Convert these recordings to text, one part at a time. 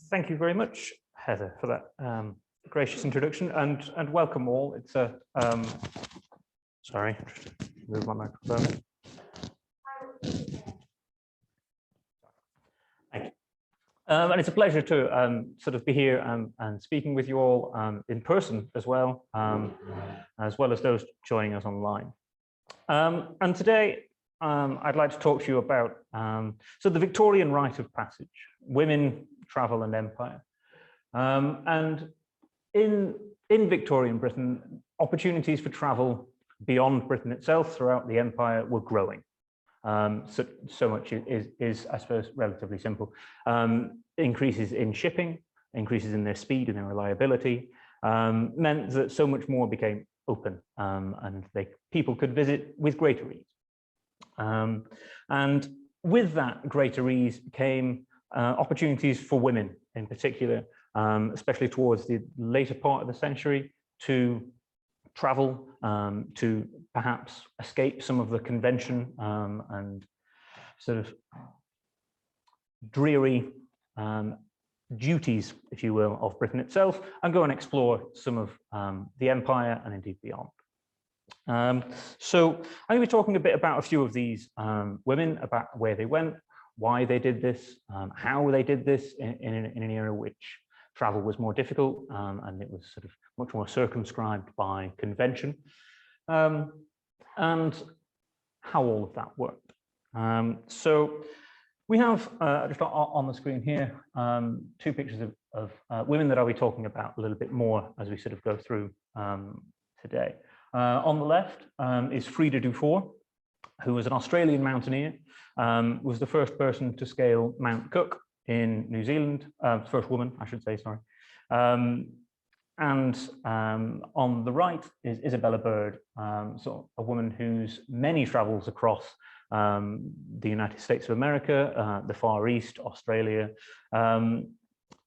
Thank you very much, Heather, for that gracious introduction, and welcome all. It's a sorry, just move my microphone. Thank you. And it's a pleasure to sort of be here and speaking with you all in person as well as those joining us online. And today, I'd like to talk to you about the Victorian rite of passage, women, travel and empire. And in Victorian Britain, opportunities for travel beyond Britain itself throughout the empire were growing. So much is, I suppose, relatively simple. Increases in shipping, increases in their speed and their reliability, meant that so much more became open and people could visit with greater ease. And with that greater ease came opportunities for women in particular, especially towards the later part of the century, to travel, to perhaps escape some of the convention and sort of dreary duties, if you will, of Britain itself, and go and explore some of the empire and indeed beyond. So I'm going to be talking a bit about a few of these women, about where they went, why they did this, how they did this in an era which travel was more difficult and it was sort of much more circumscribed by convention, and how all of that worked. So we have just on the screen here two pictures of women that I'll be talking about a little bit more as we sort of go through today. On the left is Frida Dufour, who was an Australian mountaineer, was the first person to scale Mount Cook in New Zealand, first woman, I should say, sorry. And on the right is Isabella Bird, so a woman whose many travels across the United States of America, the Far East, Australia,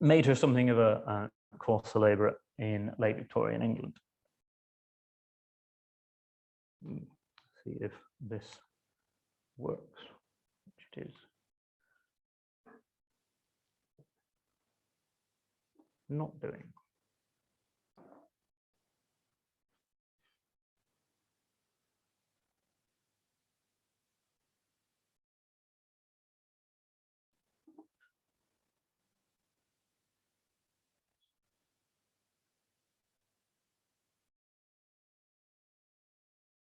made her something of a course célèbre in late Victorian England. Let's see if this works, which it is not doing.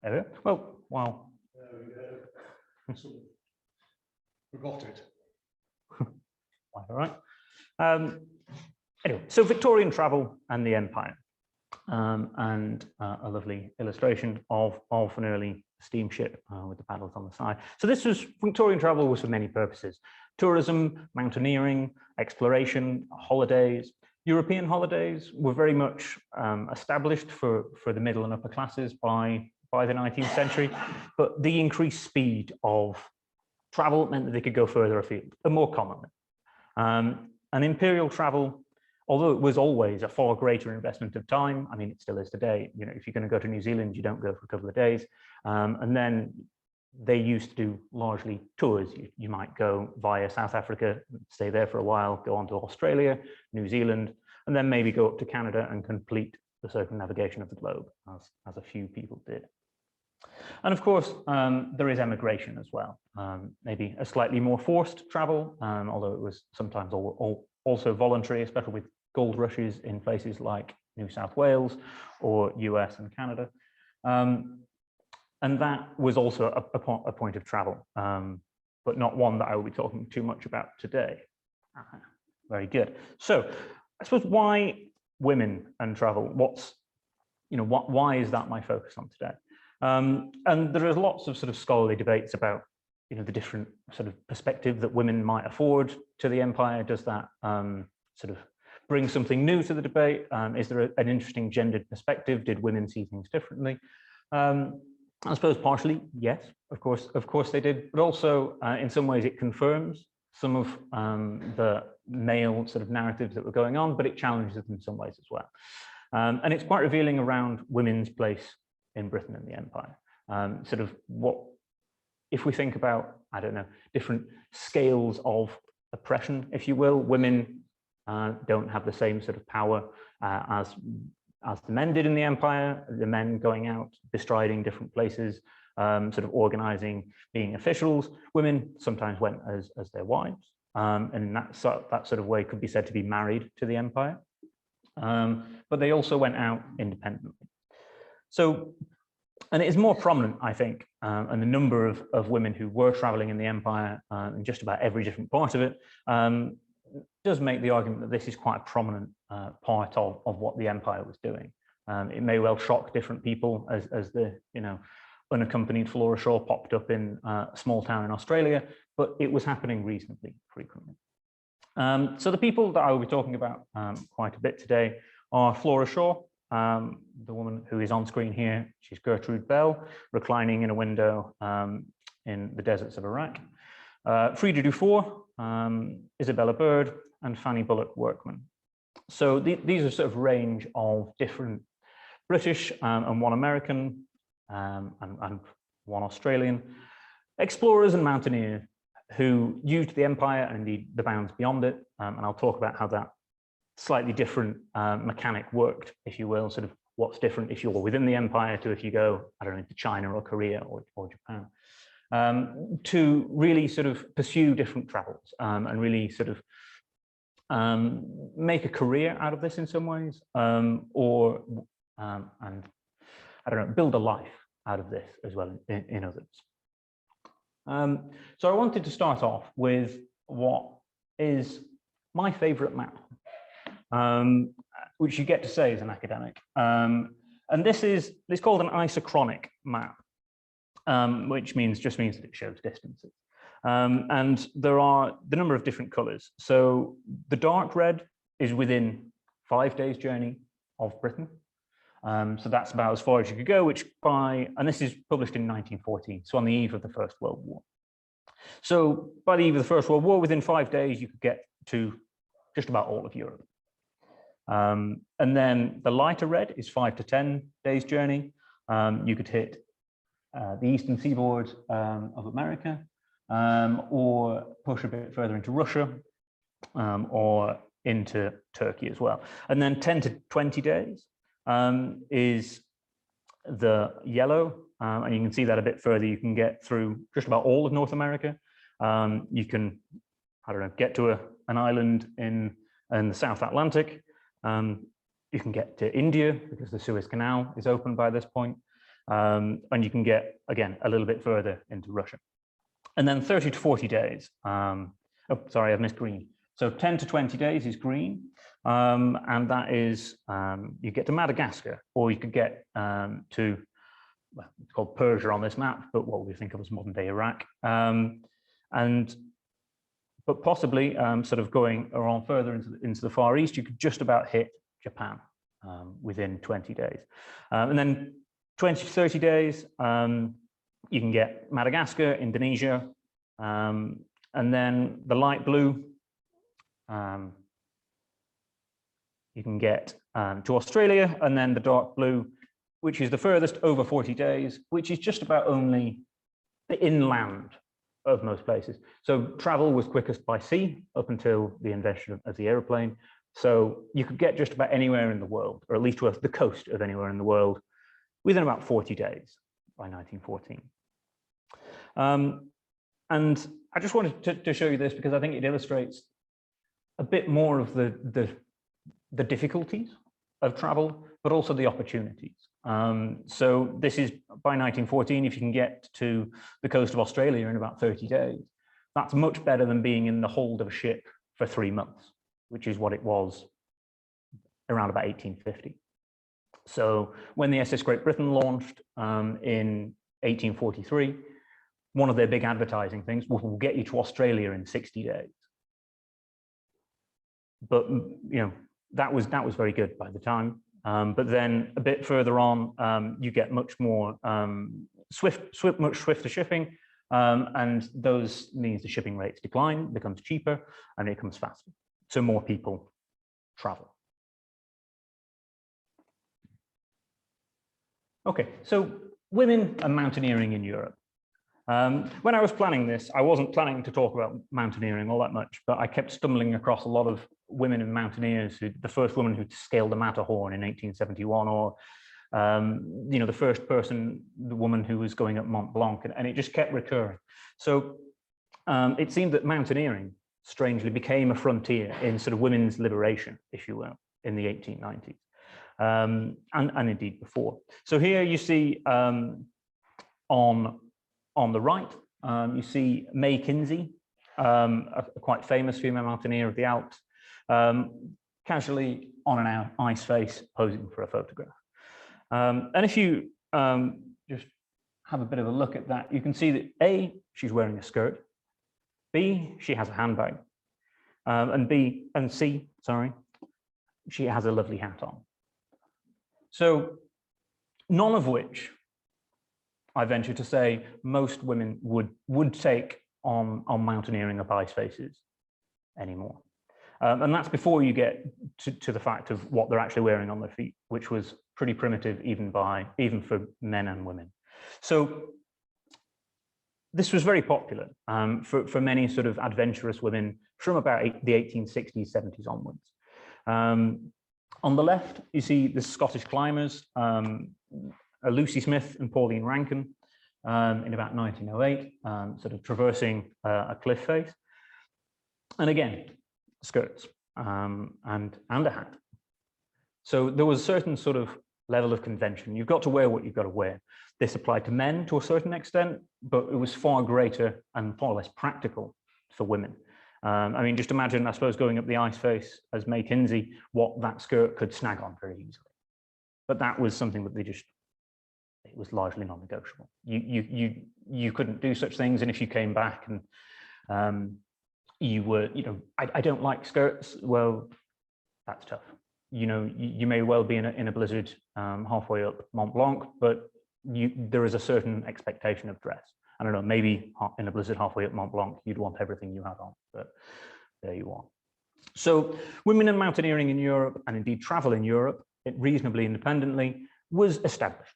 There we go. Well, wow. There we go. Forgot it. All right. Anyway, so Victorian travel and the empire, and a lovely illustration of an early steamship with the paddles on the side. So this was Victorian travel was for many purposes: tourism, mountaineering, exploration, holidays. European holidays were very much established for the middle and upper classes by the 19th century, but the increased speed of travel meant that they could go further afield and more commonly. And imperial travel, although it was always a far greater investment of time, I mean, it still is today. You know, if you're going to go to New Zealand, you don't go for a couple of days. And then they used to do largely tours. You might go via South Africa, stay there for a while, go on to Australia, New Zealand, and then maybe go up to Canada and complete the circumnavigation of the globe, as a few people did. And of course, there is emigration as well, maybe a slightly more forced travel, although it was sometimes also voluntary, especially with gold rushes in places like New South Wales or US and Canada. And that was also a point of travel, but not one that I will be talking too much about today. Very good. So I suppose why women and travel? Why is that my focus on today? And there is lots of sort of scholarly debates about, the different sort of perspective that women might afford to the empire. Does that sort of bring something new to the debate? Is there an interesting gendered perspective? Did women see things differently? I suppose partially, yes, of course they did, but also in some ways it confirms some of the male sort of narratives that were going on, but it challenges them in some ways as well. And it's quite revealing around women's place in Britain and the empire. Sort of what, if we think about, I don't know, different scales of oppression, if you will, women don't have the same sort of power as the men did in the empire. The men going out, bestriding different places, sort of organizing, being officials. Women sometimes went as their wives, and that sort of way could be said to be married to the empire. But they also went out independently. So, and it is more prominent, I think, and the number of women who were traveling in the empire in just about every different part of it does make the argument that this is quite a prominent part of what the empire was doing. It may well shock different people as the, unaccompanied Flora Shaw popped up in a small town in Australia, but it was happening reasonably frequently. So the people that I will be talking about quite a bit today are Flora Shaw, the woman who is on screen here. She's Gertrude Bell, reclining in a window in the deserts of Iraq. Frida Dufour, Isabella Bird, and Fanny Bullock Workman. So these are sort of range of different British and one American and one Australian explorers and mountaineers who used the empire and indeed the bounds beyond it. And I'll talk about how that slightly different mechanic worked, if you will, sort of what's different if you're within the empire to if you go, I don't know, to China or Korea or Japan. To really sort of pursue different travels and really sort of make a career out of this in some ways, or and I don't know, build a life out of this as well in others. So I wanted to start off with what is my favorite map, which you get to say as an academic. And this is called an isochronic map, which just means that it shows distances. And there are the number of different colors. So the dark red is within 5 days' journey of Britain. So that's about as far as you could go, and this is published in 1914, so on the eve of the First World War. So by the eve of the First World War, within 5 days, you could get to just about all of Europe. And then the lighter red is 5 to 10 days' journey. You could hit the eastern seaboard of America, or push a bit further into Russia, or into Turkey as well. And then 10 to 20 days is the yellow, and you can see that a bit further. You can get through just about all of North America. You can, I don't know, get to an island in the South Atlantic. You can get to India because the Suez Canal is open by this point. And you can get, again, a little bit further into Russia. And then 30 to 40 days. Oh, sorry, I've missed green. So 10 to 20 days is green. And that is, you get to Madagascar, or you could get to, well, it's called Persia on this map, but what we think of as modern day Iraq. But possibly sort of going around further into the Far East, you could just about hit Japan within 20 days. And then 20 to 30 days, you can get Madagascar, Indonesia, and then the light blue, you can get to Australia, and then the dark blue, which is the furthest, over 40 days, which is just about only the inland of most places. So travel was quickest by sea up until the invention of the airplane. So you could get just about anywhere in the world, or at least to the coast of anywhere in the world, within about 40 days by 1914. And I just wanted to show you this because I think it illustrates a bit more of the difficulties of travel, but also the opportunities. So this is by 1914, if you can get to the coast of Australia in about 30 days, that's much better than being in the hold of a ship for 3 months, which is what it was around about 1850. So when the SS Great Britain launched in 1843, one of their big advertising things was, we'll get you to Australia in 60 days. But that was very good by the time. But then a bit further on, you get much more much swifter shipping, and those means the shipping rates decline, becomes cheaper, and it becomes faster. So more people travel. Okay, so women and mountaineering in Europe. When I was planning this, I wasn't planning to talk about mountaineering all that much, but I kept stumbling across a lot of women and mountaineers. The first woman who scaled the Matterhorn in 1871, or the first the woman who was going up Mont Blanc, and it just kept recurring. So it seemed that mountaineering strangely became a frontier in sort of women's liberation, if you will, in the 1890s, and indeed before. So here you see on the right, you see May Kinsey, a quite famous female mountaineer of the Alps, casually on an ice face posing for a photograph. And if you just have a bit of a look at that, you can see that A, she's wearing a skirt, B, she has a handbag, and C, she has a lovely hat on. So none of which, I venture to say, most women would take on mountaineering up ice faces anymore. And that's before you get to the fact of what they're actually wearing on their feet, which was pretty primitive even for men and women. So this was very popular for many sort of adventurous women from about the 1860s, 70s onwards. On the left, you see the Scottish climbers, Lucy Smith and Pauline Rankin, in about 1908, sort of traversing a cliff face. And again, skirts and a hat. So there was a certain sort of level of convention. You've got to wear what you've got to wear. This applied to men to a certain extent, but it was far greater and far less practical for women. I mean, just imagine, I suppose, going up the ice face as May Kinsey, what that skirt could snag on very easily. But that was something that it was largely non-negotiable. You couldn't do such things, and if you came back and you were, I don't like skirts, well, that's tough. You may well be in a blizzard halfway up Mont Blanc, but there is a certain expectation of dress. I don't know, maybe in a blizzard halfway up Mont Blanc, you'd want everything you had on, but there you are. So women and mountaineering in Europe, and indeed travel in Europe, reasonably independently, was established.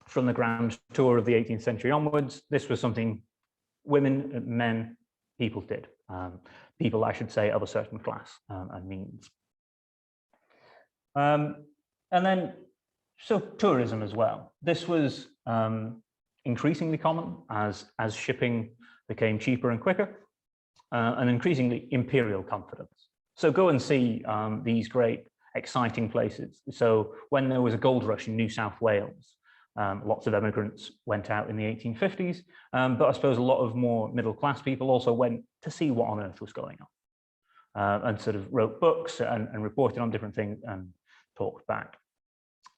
From the Grand Tour of the 18th century onwards, this was something women, men, people did. People, I should say, of a certain class and means. And then, so tourism as well. This was increasingly common as shipping became cheaper and quicker, and increasingly imperial confidence. So go and see these great, exciting places. So when there was a gold rush in New South Wales, lots of immigrants went out in the 1850s, but I suppose a lot of more middle-class people also went to see what on earth was going on, and sort of wrote books and reported on different things and talked back.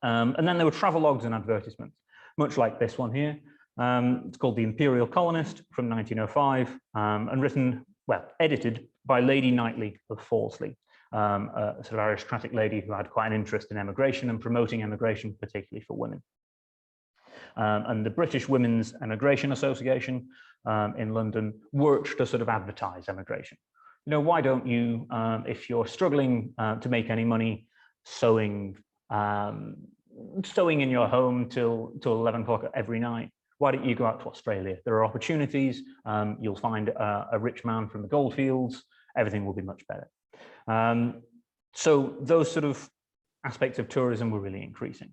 And then there were travelogues and advertisements, much like this one here. It's called The Imperial Colonist from 1905, and written, well, edited by Lady Knightley of Falsley, a sort of aristocratic lady who had quite an interest in emigration and promoting emigration, particularly for women. And the British Women's Emigration Association in London worked to sort of advertise emigration. Why don't you, if you're struggling to make any money sewing in your home till 11 o'clock every night, why don't you go out to Australia? There are opportunities. You'll find a rich man from the goldfields. Everything will be much better. So those sort of aspects of tourism were really increasing.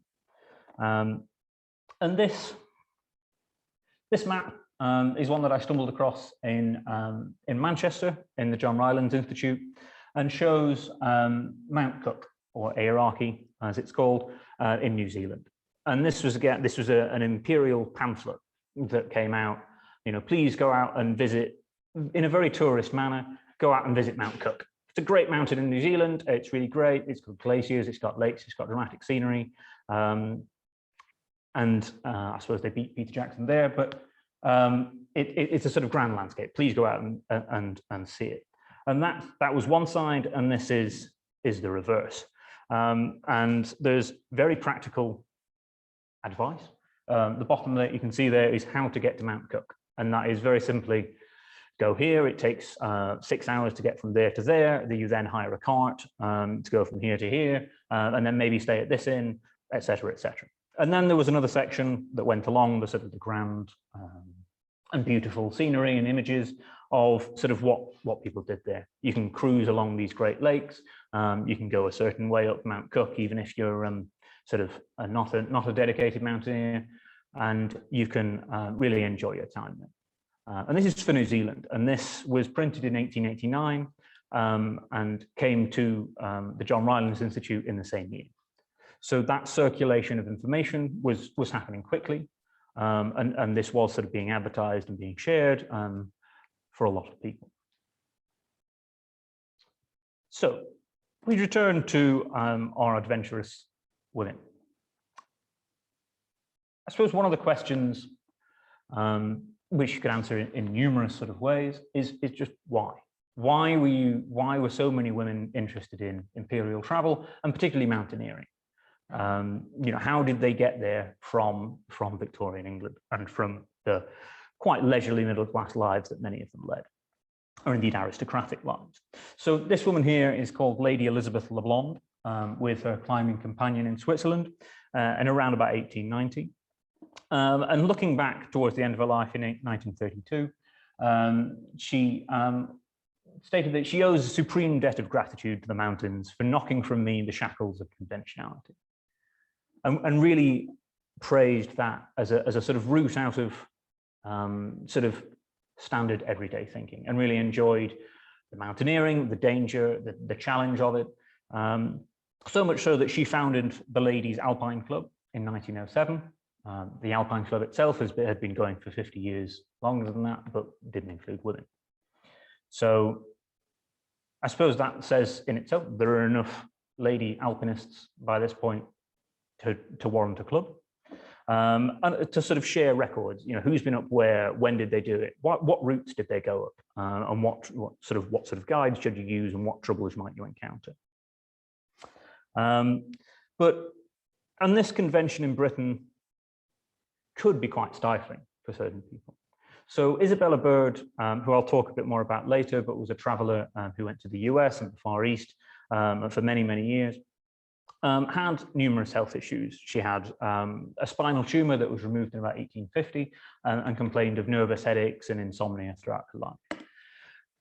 And this map is one that I stumbled across in Manchester in the John Rylands Institute, and shows Mount Cook, or Aoraki as it's called, in New Zealand. And this was an imperial pamphlet that came out. Please go out and visit in a very tourist manner. Go out and visit Mount Cook. It's a great mountain in New Zealand. It's really great. It's got glaciers. It's got lakes. It's got dramatic scenery. And I suppose they beat Peter Jackson there, but it's a sort of grand landscape. Please go out and see it. And that was one side, and this is the reverse. And there's very practical advice. The bottom that you can see there is how to get to Mount Cook, and that is very simply go here. It takes 6 hours to get from there to there. You then hire a cart to go from here to here, and then maybe stay at this inn, etc., etc. And then there was another section that went along the sort of the grand and beautiful scenery and images of sort of what people did there. You can cruise along these Great Lakes. You can go a certain way up Mount Cook, even if you're sort of not a dedicated mountaineer, and you can really enjoy your time there. And this is for New Zealand, and this was printed in 1889 and came to the John Rylands Institute in the same year. So that circulation of information was happening quickly, and this was sort of being advertised and being shared for a lot of people. So we return to our adventurous women. I suppose one of the questions which you could answer in numerous sort of ways is just why? Why were so many women interested in imperial travel, and particularly mountaineering? You know, how did they get there from Victorian England and from the quite leisurely middle-class lives that many of them led, or indeed aristocratic lives? So this woman here is called Lady Elizabeth Le Blonde, with her climbing companion in Switzerland, and around about 1890. And looking back towards the end of her life in 1932, she stated that she owes a supreme debt of gratitude to the mountains for knocking from me the shackles of conventionality, and really praised that as a sort of route out of sort of standard everyday thinking, and really enjoyed the mountaineering, the danger, the challenge of it. So much so that she founded the Ladies Alpine Club in 1907. The Alpine Club itself had been going for 50 years longer than that, but didn't include women. So I suppose that says in itself there are enough lady alpinists by this point to warrant a club, and to sort of share records. You know, who's been up where, when did they do it, what routes did they go up, and what sort of guides should you use, and what troubles might you encounter. And this convention in Britain could be quite stifling for certain people. So Isabella Bird, who I'll talk a bit more about later, but was a traveler who went to the US and the Far East for many, many years, had numerous health issues. She had a spinal tumor that was removed in about 1850 and complained of nervous headaches and insomnia throughout her life.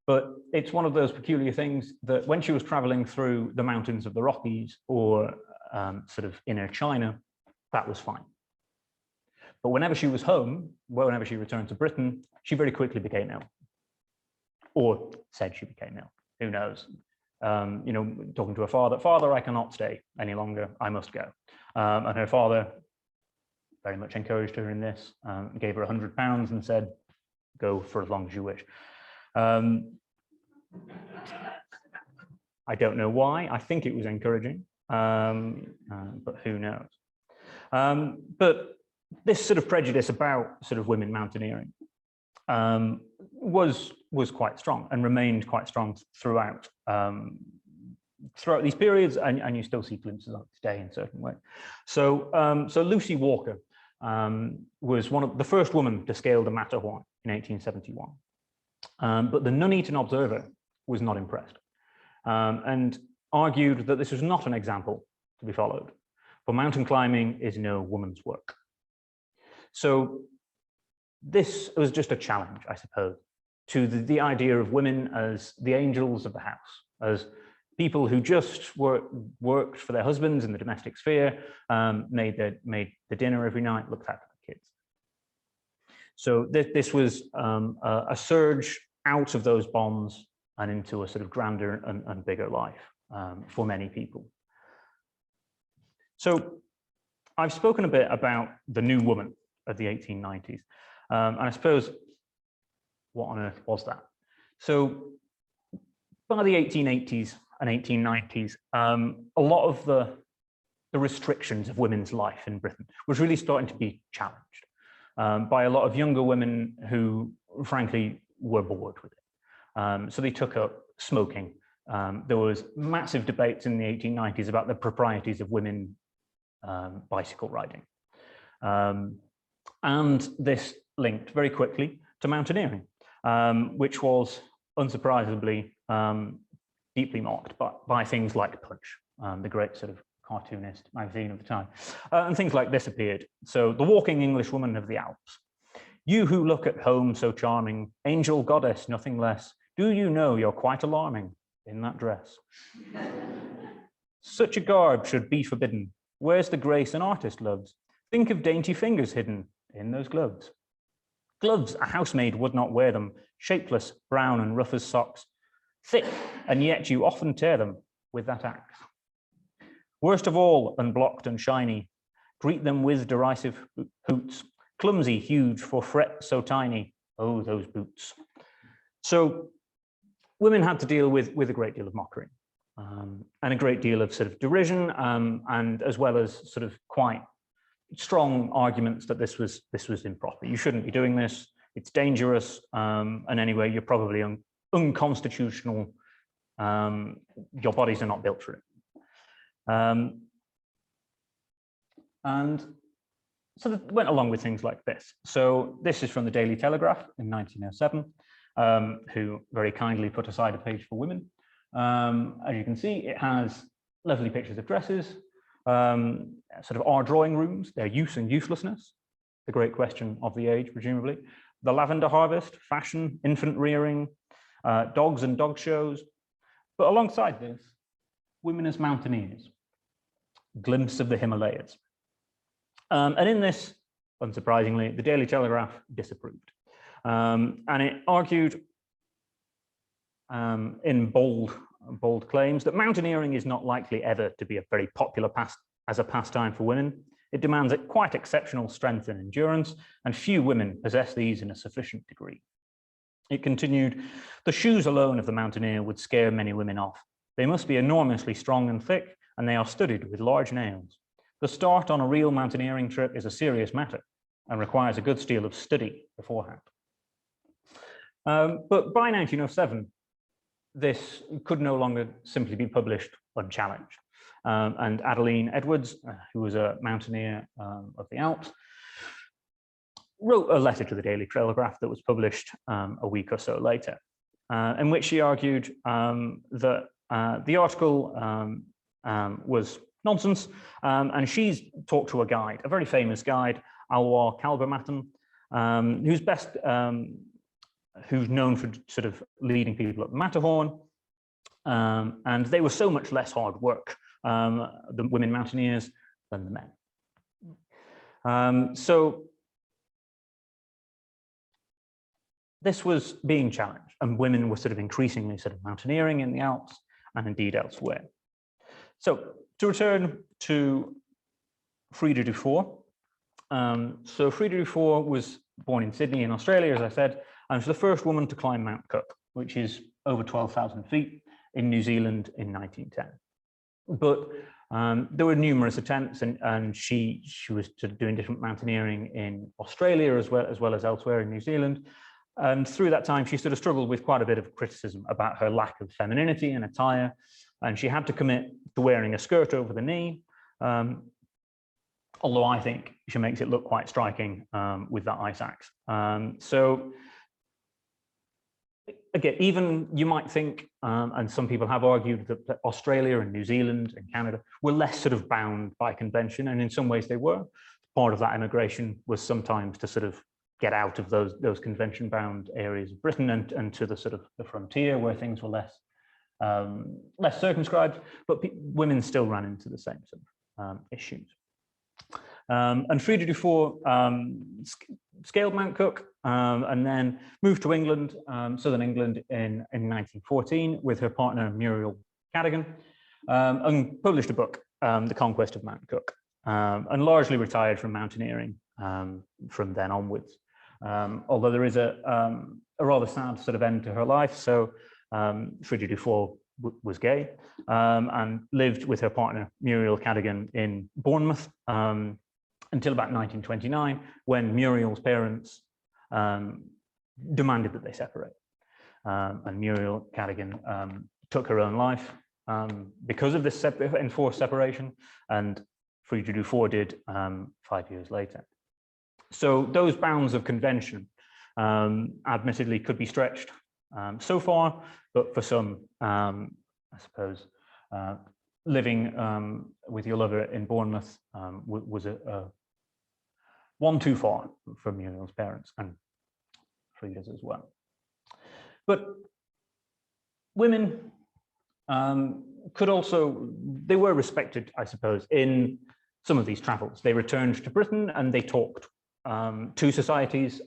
But it's one of those peculiar things that when she was traveling through the mountains of the Rockies or sort of inner China, that was fine. But whenever she was home, whenever she returned to Britain, she very quickly became ill, or said she became ill. Who knows? You know, talking to her father, I cannot stay any longer, I must go. And her father very much encouraged her in this, gave her £100 and said, go for as long as you wish. I don't know why. I think it was encouraging, but who knows? But this sort of prejudice about sort of women mountaineering was quite strong and remained quite strong throughout these periods, and you still see glimpses of it today in certain ways. So Lucy Walker was one of the first women to scale the Matterhorn in 1871. But the Nuneaton Observer was not impressed, and argued that this was not an example to be followed, for mountain climbing is no woman's work. So this was just a challenge, I suppose, to the idea of women as the angels of the house, as people who just worked for their husbands in the domestic sphere, made the dinner every night, looked after the kids. So this was a surge out of those bonds and into a sort of grander and bigger life for many people. So I've spoken a bit about the new woman of the 1890s, and I suppose, what on earth was that? So by the 1880s and 1890s, a lot of the restrictions of women's life in Britain was really starting to be challenged by a lot of younger women who, frankly, were bored with it. So they took up smoking. There was massive debates in the 1890s about the proprieties of women bicycle riding. And this linked very quickly to mountaineering, which was unsurprisingly deeply mocked by things like Punch, the great sort of cartoonist magazine of the time, and things like this appeared. So the Walking Englishwoman of the Alps. You who look at home so charming, angel goddess, nothing less, do you know you're quite alarming in that dress? Such a garb should be forbidden. Where's the grace an artist loves? Think of dainty fingers hidden in those gloves. Gloves, a housemaid would not wear them, shapeless, brown and rough as socks, thick, and yet you often tear them with that axe. Worst of all, unblocked and shiny, greet them with derisive hoots, clumsy, huge, for fret so tiny, oh, those boots. So women had to deal with a great deal of mockery and a great deal of sort of derision, and as well as sort of quite strong arguments that this was improper. You shouldn't be doing this. It's dangerous, and anyway, you're probably unconstitutional. Your bodies are not built for it. And so that went along with things like this. So this is from the Daily Telegraph in 1907, who very kindly put aside a page for women. As you can see, it has lovely pictures of dresses, sort of our drawing rooms, their use and uselessness, the great question of the age, presumably, the lavender harvest, fashion, infant rearing, dogs and dog shows. But alongside this, women as mountaineers, glimpse of the Himalayas. And in this, unsurprisingly, the Daily Telegraph disapproved. And it argued in bold claims that mountaineering is not likely ever to be a very popular pastime for women. It demands quite exceptional strength and endurance, and few women possess these in a sufficient degree. It continued, the shoes alone of the mountaineer would scare many women off. They must be enormously strong and thick, and they are studded with large nails. The start on a real mountaineering trip is a serious matter and requires a good deal of study beforehand. But by 1907, this could no longer simply be published unchallenged. And Adeline Edwards, who was a mountaineer of the Alps, wrote a letter to the Daily Telegraph that was published a week or so later, in which she argued that the article was nonsense, and she's talked to a guide, a very famous guide, Alwar Kalbermatten, who's known for sort of leading people up the Matterhorn, and they were so much less hard work, the women mountaineers, than the men. So this was being challenged, and women were sort of increasingly sort of mountaineering in the Alps and indeed elsewhere. So to return to Frida Dufour. So Frida Dufour was born in Sydney in Australia, as I said, and was the first woman to climb Mount Cook, which is over 12,000 feet in New Zealand in 1910. But there were numerous attempts, and she was sort of doing different mountaineering in Australia as well as elsewhere in New Zealand. And through that time, she sort of struggled with quite a bit of criticism about her lack of femininity and attire, and she had to commit to wearing a skirt over the knee, although I think she makes it look quite striking with that ice axe. So again, even you might think, and some people have argued, that Australia and New Zealand and Canada were less sort of bound by convention, and in some ways they were. Part of that immigration was sometimes to sort of get out of those convention-bound areas of Britain and to the sort of the frontier where things were less circumscribed, but women still ran into the same sort of issues. And Frida Dufour scaled Mount Cook and then moved to England, southern England, in 1914 with her partner Muriel Cadogan, and published a book, The Conquest of Mount Cook, and largely retired from mountaineering from then onwards. Although there is a rather sad sort of end to her life. So Frida Dufour was gay and lived with her partner Muriel Cadogan in Bournemouth until about 1929, when Muriel's parents demanded that they separate. And Muriel Cadogan took her own life because of this enforced separation, and Frida Dufour did 5 years later. So those bounds of convention admittedly could be stretched so far, but for some, I suppose, living with your lover in Bournemouth was one too far for Muriel's parents and Frida's as well. But women could also, they were respected, I suppose, in some of these travels. They returned to Britain and they talked to societies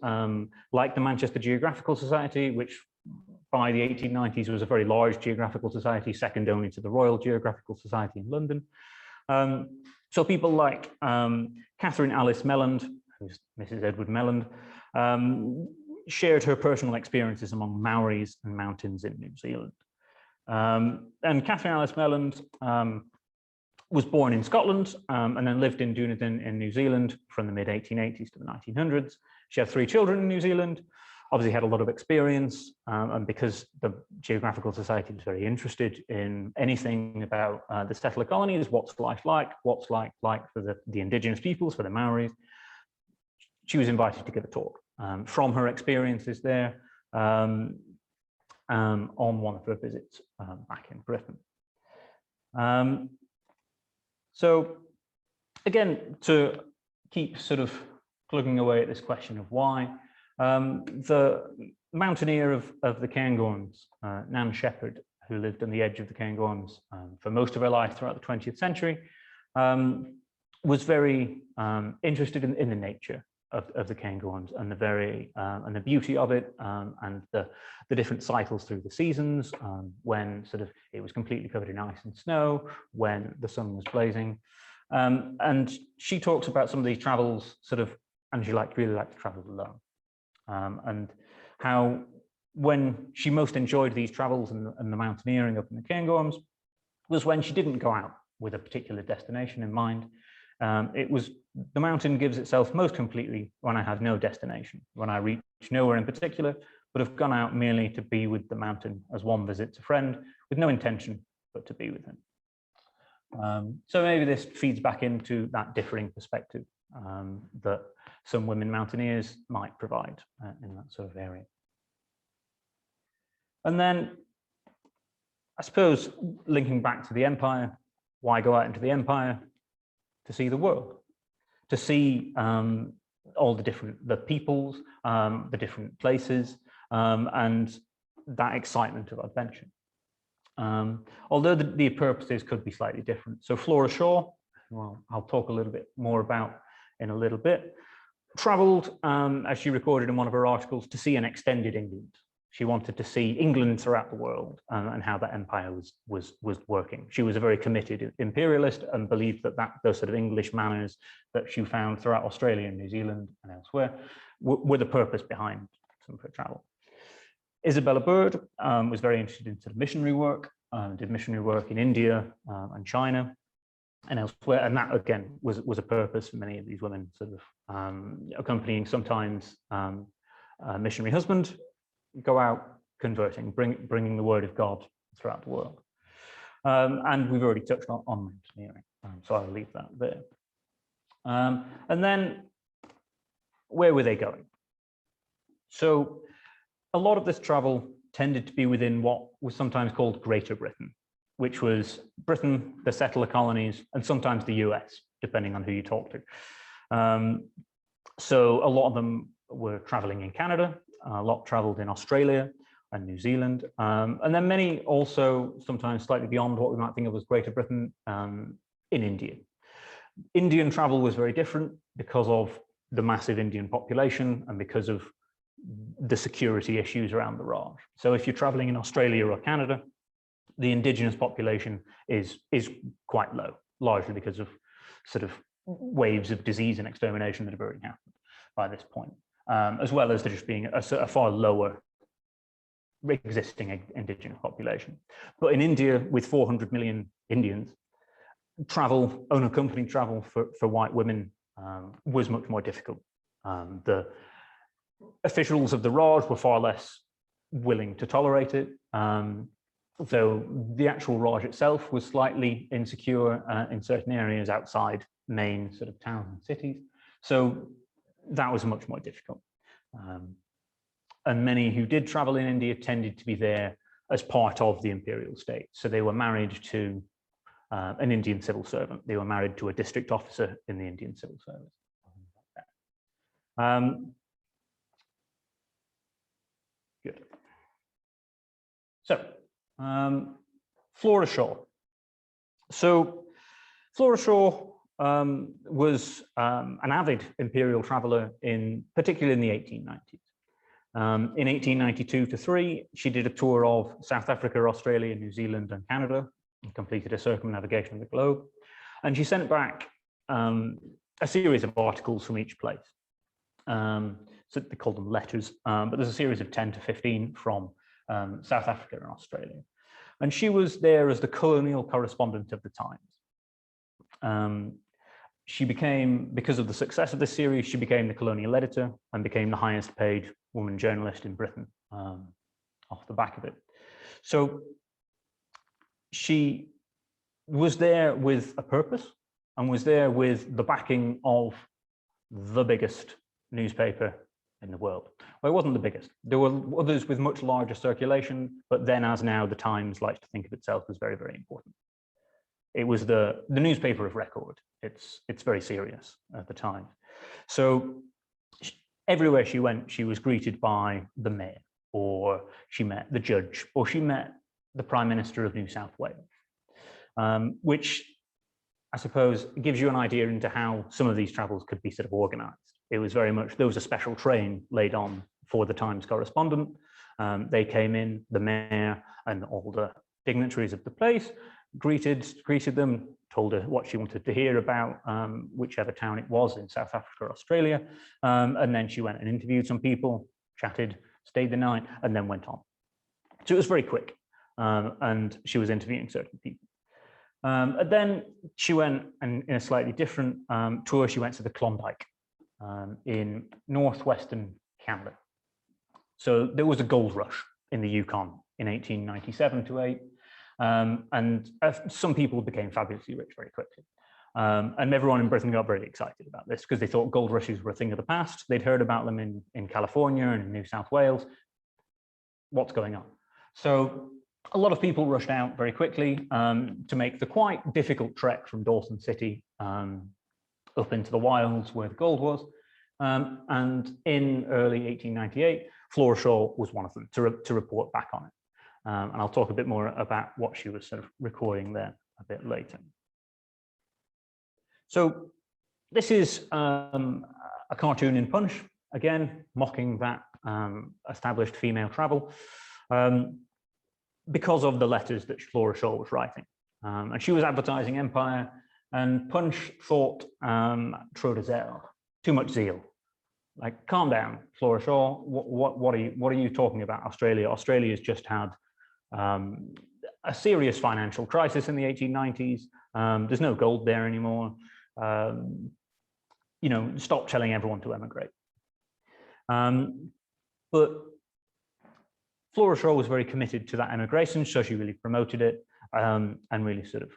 like the Manchester Geographical Society, which by the 1890s was a very large geographical society, second only to the Royal Geographical Society in London. So people like Catherine Alice Melland, who's Mrs. Edward Melland, shared her personal experiences among Maoris and mountains in New Zealand. And Catherine Alice Melland was born in Scotland and then lived in Dunedin in New Zealand from the mid-1880s to the 1900s. She had 3 children in New Zealand, obviously had a lot of experience, and because the Geographical Society was very interested in anything about the settler colonies, what's life like for the indigenous peoples, for the Maoris, she was invited to give a talk from her experiences there on one of her visits back in Britain. So again, to keep sort of plugging away at this question of why, the mountaineer of the Cairngorms, Nan Shepherd, who lived on the edge of the Cairngorms for most of her life throughout the 20th century, was very interested in the nature of the Cairngorms and the beauty of it, and the different cycles through the seasons, when sort of it was completely covered in ice and snow, when the sun was blazing, and she talks about some of these travels sort of, and she really liked to travel alone, and how when she most enjoyed these travels and the mountaineering up in the Cairngorms was when she didn't go out with a particular destination in mind. It was, the mountain gives itself most completely when I have no destination, when I reach nowhere in particular, but have gone out merely to be with the mountain as one visits a friend with no intention but to be with him. So maybe this feeds back into that differing perspective that some women mountaineers might provide in that sort of area. And then I suppose linking back to the empire, why go out into the empire? To see the world, to see all the peoples, the different places, and that excitement of adventure. Although the purposes could be slightly different. So Flora Shaw, well, I'll talk a little bit more about in a little bit, traveled, as she recorded in one of her articles, to see an extended England. She wanted to see England throughout the world and how that empire was working. She was a very committed imperialist and believed that those sort of English manners that she found throughout Australia and New Zealand and elsewhere were the purpose behind some of her travel. Isabella Bird was very interested in sort of missionary work, did missionary work in India and China and elsewhere, and that again was a purpose for many of these women, sort of accompanying sometimes a missionary husband, go out converting, bringing the word of God throughout the world. And we've already touched on mountaineering, so I'll leave that there. And then where were they going? So a lot of this travel tended to be within what was sometimes called Greater Britain, which was Britain, the settler colonies, and sometimes the US, depending on who you talk to. So a lot of them were traveling in Canada, a lot traveled in Australia and New Zealand, and then many also sometimes slightly beyond what we might think of as Greater Britain, in India. Indian travel was very different because of the massive Indian population and because of the security issues around the Raj. So if you're traveling in Australia or Canada, the indigenous population is quite low, largely because of sort of waves of disease and extermination that have already happened by this point. As well as there just being a far lower existing indigenous population. But in India, with 400 million Indians, travel, unaccompanied travel for white women was much more difficult. The officials of the Raj were far less willing to tolerate it, though the actual Raj itself was slightly insecure in certain areas outside main sort of towns and cities. So that was much more difficult. And many who did travel in India tended to be there as part of the imperial state. So they were married to an Indian civil servant. They were married to a district officer in the Indian civil service. Good. So, Flora Shaw. So, Flora Shaw was an avid imperial traveller, particularly in the 1890s. In 1892 to 3, she did a tour of South Africa, Australia, New Zealand, and Canada, and completed a circumnavigation of the globe. And she sent back a series of articles from each place. So they call them letters, but there's a series of 10 to 15 from South Africa and Australia. And she was there as the colonial correspondent of the Times. She became, because of the success of this series, she became the colonial editor and became the highest paid woman journalist in Britain off the back of it. So she was there with a purpose and was there with the backing of the biggest newspaper in the world. Well, it wasn't the biggest. There were others with much larger circulation, but then as now, the Times likes to think of itself as very, very important. It was the newspaper of record. It's very serious at the time. So everywhere she went, she was greeted by the mayor, or she met the judge, or she met the Prime Minister of New South Wales, which I suppose gives you an idea into how some of these travels could be sort of organized. It was very much, there was a special train laid on for the Times correspondent. They came in, the mayor and all the dignitaries of the place, greeted them, told her what she wanted to hear about whichever town it was in South Africa or Australia. And then she went and interviewed some people, chatted, stayed the night, and then went on. So it was very quick. And she was interviewing certain people. And then she went, and in a slightly different tour, she went to the Klondike in northwestern Canada. So there was a gold rush in the Yukon in 1897 to 8. And some people became fabulously rich very quickly. And everyone in Britain got very excited about this because they thought gold rushes were a thing of the past. They'd heard about them in California and in New South Wales. What's going on? So a lot of people rushed out very quickly to make the quite difficult trek from Dawson City up into the wilds where the gold was. And in early 1898, Flora Shaw was one of them to report back on it. And I'll talk a bit more about what she was sort of recording there a bit later. So this is a cartoon in Punch, again, mocking that established female travel because of the letters that Flora Shaw was writing. And she was advertising empire, and Punch thought, trop de zèle, too much zeal. Like, calm down, Flora Shaw, what are you talking about, Australia? Australia's just had a serious financial crisis in the 1890s. There's no gold there anymore. You know, stop telling everyone to emigrate. But Flora Shaw was very committed to that emigration, so she really promoted it and really sort of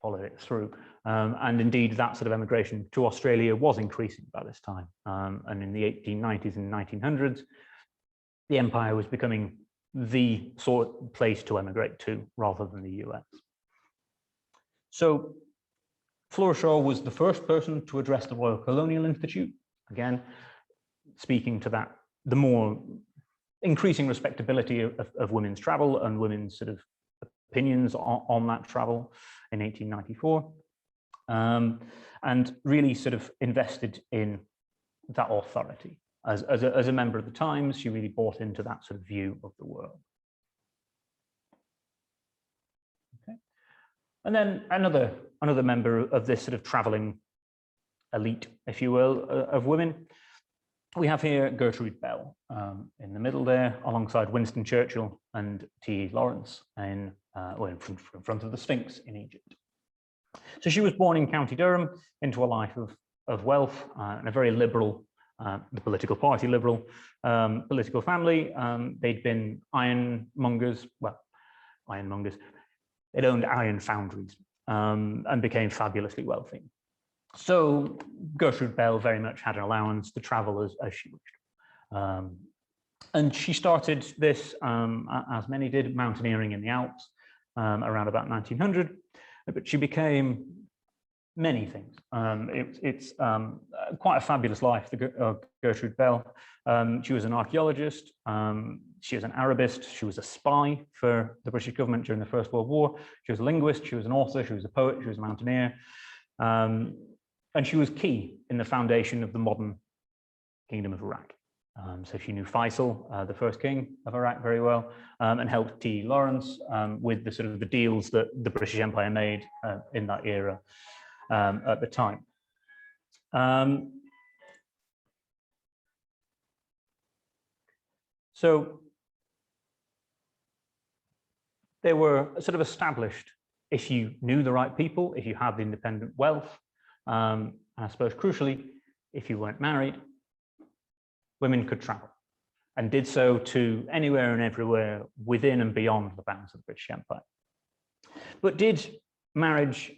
followed it through. And indeed, that sort of emigration to Australia was increasing by this time. And in the 1890s and 1900s, the empire was becoming the sort of place to emigrate to rather than the US. So Flora Shaw was the first person to address the Royal Colonial Institute, again, speaking to that, the more increasing respectability of women's travel and women's sort of opinions on that travel in 1894, and really sort of invested in that authority. As a member of the Times, she really bought into that sort of view of the world. Okay. And then another member of this sort of traveling elite, if you will, of women. We have here Gertrude Bell in the middle there, alongside Winston Churchill and T. Lawrence in front of the Sphinx in Egypt. So she was born in County Durham into a life of wealth and a very liberal, the political party liberal political family. They'd been ironmongers, they'd owned iron foundries and became fabulously wealthy. So Gertrude Bell very much had an allowance to travel as she wished. And she started this, as many did, mountaineering in the Alps around about 1900, but she became many things. It's quite a fabulous life, Gertrude Bell. She was an archaeologist, she was an Arabist, she was a spy for the British government during the First World War, she was a linguist, she was an author, she was a poet, she was a mountaineer, and she was key in the foundation of the modern Kingdom of Iraq. So she knew Faisal, the first king of Iraq, very well, and helped T. Lawrence with the sort of the deals that the British Empire made in that era at the time. So they were sort of established if you knew the right people, if you had the independent wealth, and I suppose crucially, if you weren't married, women could travel and did so to anywhere and everywhere within and beyond the bounds of the British Empire. But did marriage,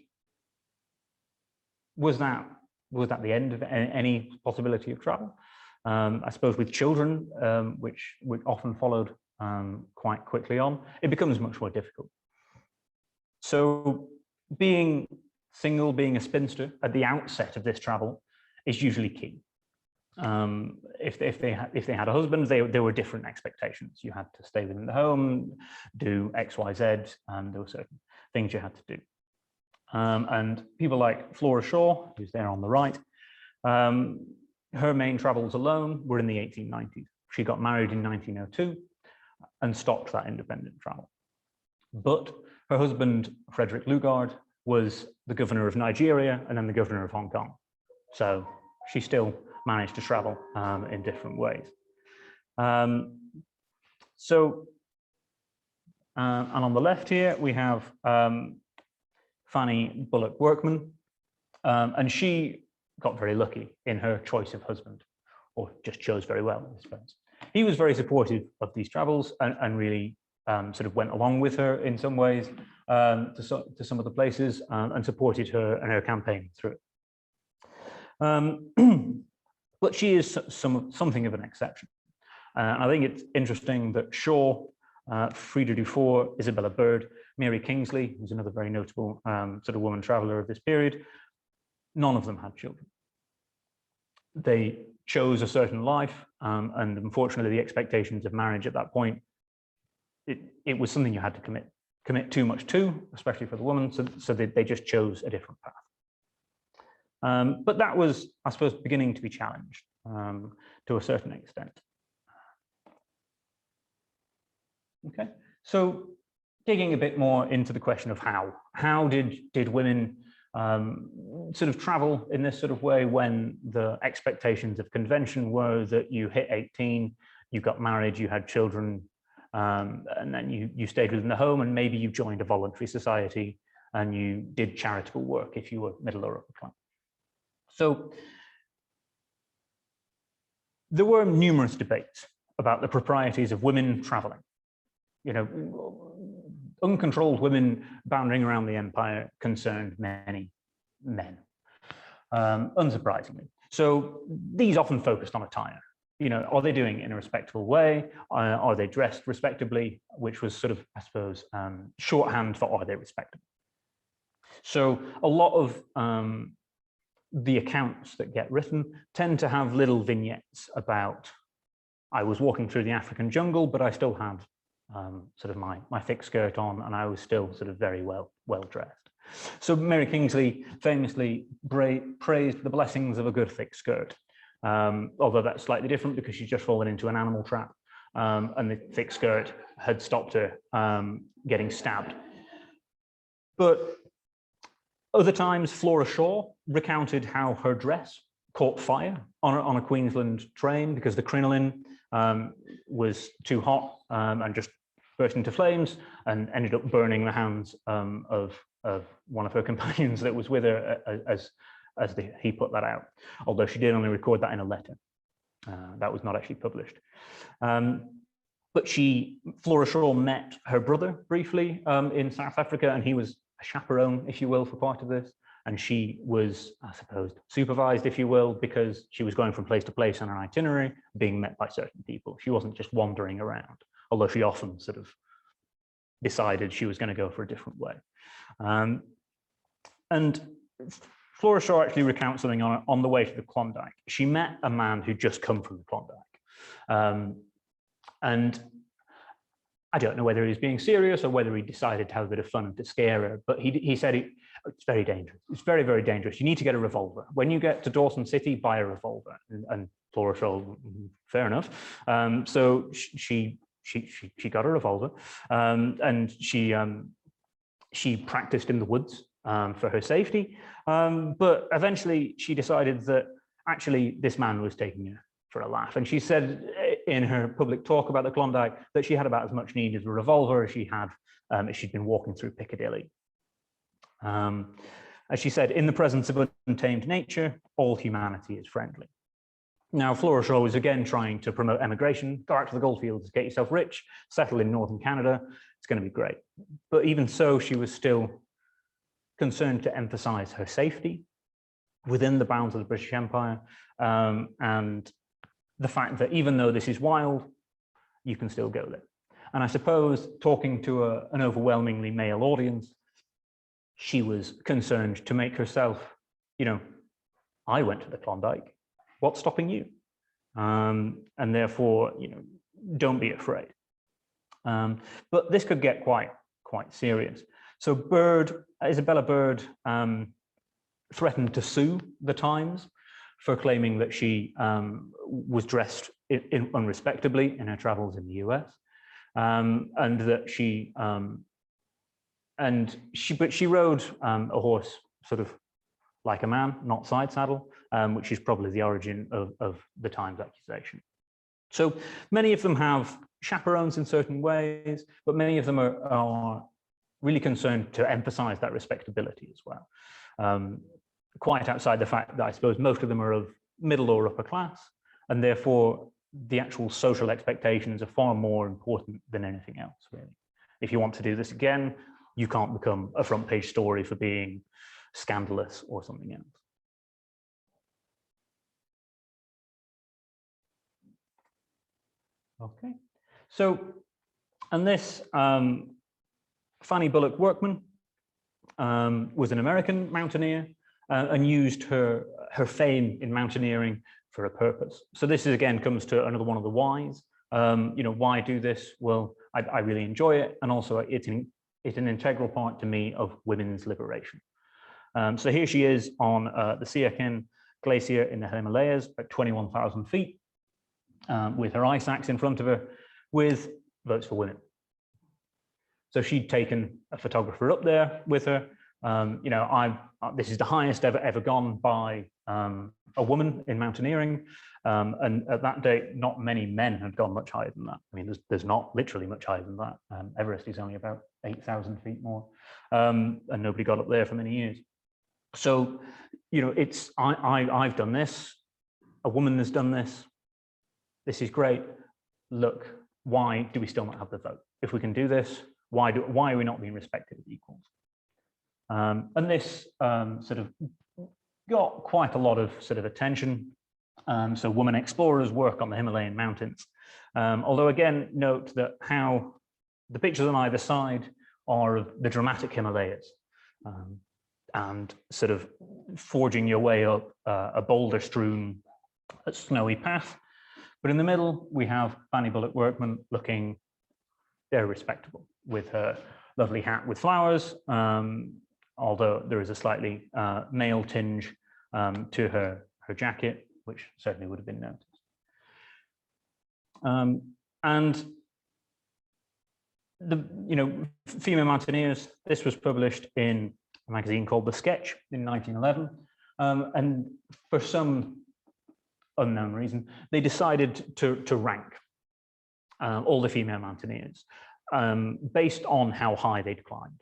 was that the end of any possibility of travel? I suppose with children, which often followed quite quickly on, it becomes much more difficult. So being single, being a spinster at the outset of this travel is usually key. If they had a husband, there were different expectations. You had to stay within the home, do X, Y, Z, and there were certain things you had to do. And people like Flora Shaw, who's there on the right, her main travels alone were in the 1890s. She got married in 1902 and stopped that independent travel. But her husband, Frederick Lugard, was the governor of Nigeria and then the governor of Hong Kong. So she still managed to travel in different ways. And on the left here, we have Fanny Bullock Workman, and she got very lucky in her choice of husband, or just chose very well, I suppose. He was very supportive of these travels and really sort of went along with her in some ways to some of the places and supported her and her campaign through it. But she is something of an exception. I think it's interesting that Shaw, Frida Dufour, Isabella Bird, Mary Kingsley, who's another very notable sort of woman traveller of this period, none of them had children. They chose a certain life, and unfortunately the expectations of marriage at that point, it was something you had to commit too much to, especially for the woman, so they just chose a different path. But that was, I suppose, beginning to be challenged to a certain extent. Okay, so digging a bit more into the question of how did women sort of travel in this sort of way when the expectations of convention were that you hit 18, you got married, you had children, and then you stayed within the home, and maybe you joined a voluntary society and you did charitable work if you were middle or upper class. So there were numerous debates about the proprieties of women traveling. You know, uncontrolled women bounding around the empire concerned many men, unsurprisingly. So these often focused on attire. You know, are they doing it in a respectable way? Are they dressed respectably? Which was sort of, I suppose, shorthand for are they respectable? So a lot of the accounts that get written tend to have little vignettes about, I was walking through the African jungle, but I still had sort of my thick skirt on, and I was still sort of very well dressed. So Mary Kingsley famously praised the blessings of a good thick skirt, although that's slightly different because she's just fallen into an animal trap, and the thick skirt had stopped her getting stabbed. But other times, Flora Shaw recounted how her dress caught fire on a Queensland train because the crinoline was too hot and just burst into flames and ended up burning the hands of one of her companions that was with her as he put that out, although she did only record that in a letter. That was not actually published. But Flora Shaw met her brother briefly in South Africa, and he was a chaperone, if you will, for part of this. And she was, I suppose, supervised, if you will, because she was going from place to place on her itinerary, being met by certain people. She wasn't just wandering around, although she often sort of decided she was going to go for a different way. And Flora Shaw actually recounts something on the way to the Klondike. She met a man who'd just come from the Klondike. And I don't know whether he was being serious or whether he decided to have a bit of fun and to scare her, but he said it's very dangerous. It's very, very dangerous. You need to get a revolver. When you get to Dawson City, buy a revolver. And Flora Shaw, fair enough. So she got a revolver, and she practiced in the woods for her safety. But eventually she decided that actually this man was taking her for a laugh. And she said in her public talk about the Klondike that she had about as much need as a revolver as she had if she'd been walking through Piccadilly. As she said, in the presence of untamed nature, all humanity is friendly. Now, Flora Shaw was again trying to promote emigration, go out to the goldfields, get yourself rich, settle in northern Canada, it's going to be great. But even so, she was still concerned to emphasize her safety within the bounds of the British Empire, and the fact that even though this is wild, you can still go there. And I suppose talking to an overwhelmingly male audience, she was concerned to make herself, I went to the Klondike, what's stopping you? And therefore, don't be afraid. But this could get quite serious. So Isabella Bird threatened to sue the Times for claiming that she was dressed unrespectably in her travels in the US, and that she rode a horse sort of like a man, not side saddle, which is probably the origin of the Times accusation. So many of them have chaperones in certain ways, but many of them are really concerned to emphasize that respectability as well. Quite outside the fact that I suppose most of them are of middle or upper class, and therefore the actual social expectations are far more important than anything else, really. If you want to do this again, you can't become a front page story for being scandalous or something else. Okay, so, and this Fanny Bullock Workman was an American mountaineer and used her fame in mountaineering for a purpose. So this is, again, comes to another one of the whys. Why do this? Well, I really enjoy it, and also it's an integral part to me of women's liberation. So here she is on the Siachen Glacier in the Himalayas at 21,000 feet, with her ice axe in front of her, with Votes for Women. So she'd taken a photographer up there with her. This is the highest ever gone by a woman in mountaineering, and at that date, not many men had gone much higher than that. I mean, there's not literally much higher than that. Everest is only about 8,000 feet more, and nobody got up there for many years. So, I've done this. A woman has done this. This is great. Look, why do we still not have the vote? If we can do this, why are we not being respected as equals? And this sort of got quite a lot of sort of attention. So women explorers work on the Himalayan mountains. Although again, note that how the pictures on either side are of the dramatic Himalayas, and sort of forging your way up a boulder-strewn snowy path. But in the middle, we have Fanny Bullock Workman looking very respectable with her lovely hat with flowers, although there is a slightly male tinge to her jacket, which certainly would have been noticed. And the female mountaineers, this was published in a magazine called The Sketch in 1911, and for some unknown reason, they decided to rank all the female mountaineers based on how high they'd climbed.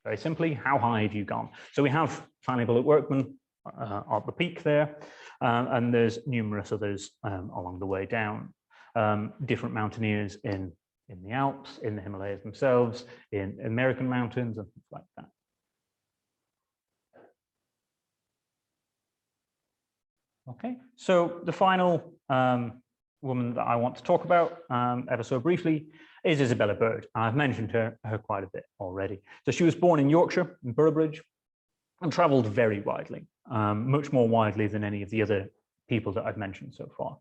Very simply, how high have you gone? So we have Fanny Bullock Workman at the peak there, and there's numerous others along the way down. Different mountaineers in the Alps, in the Himalayas themselves, in American mountains, and things like that. Okay, so the final woman that I want to talk about ever so briefly is Isabella Bird. I've mentioned her quite a bit already. So she was born in Yorkshire, in Boroughbridge, and travelled very widely. much more widely than any of the other people that I've mentioned so far.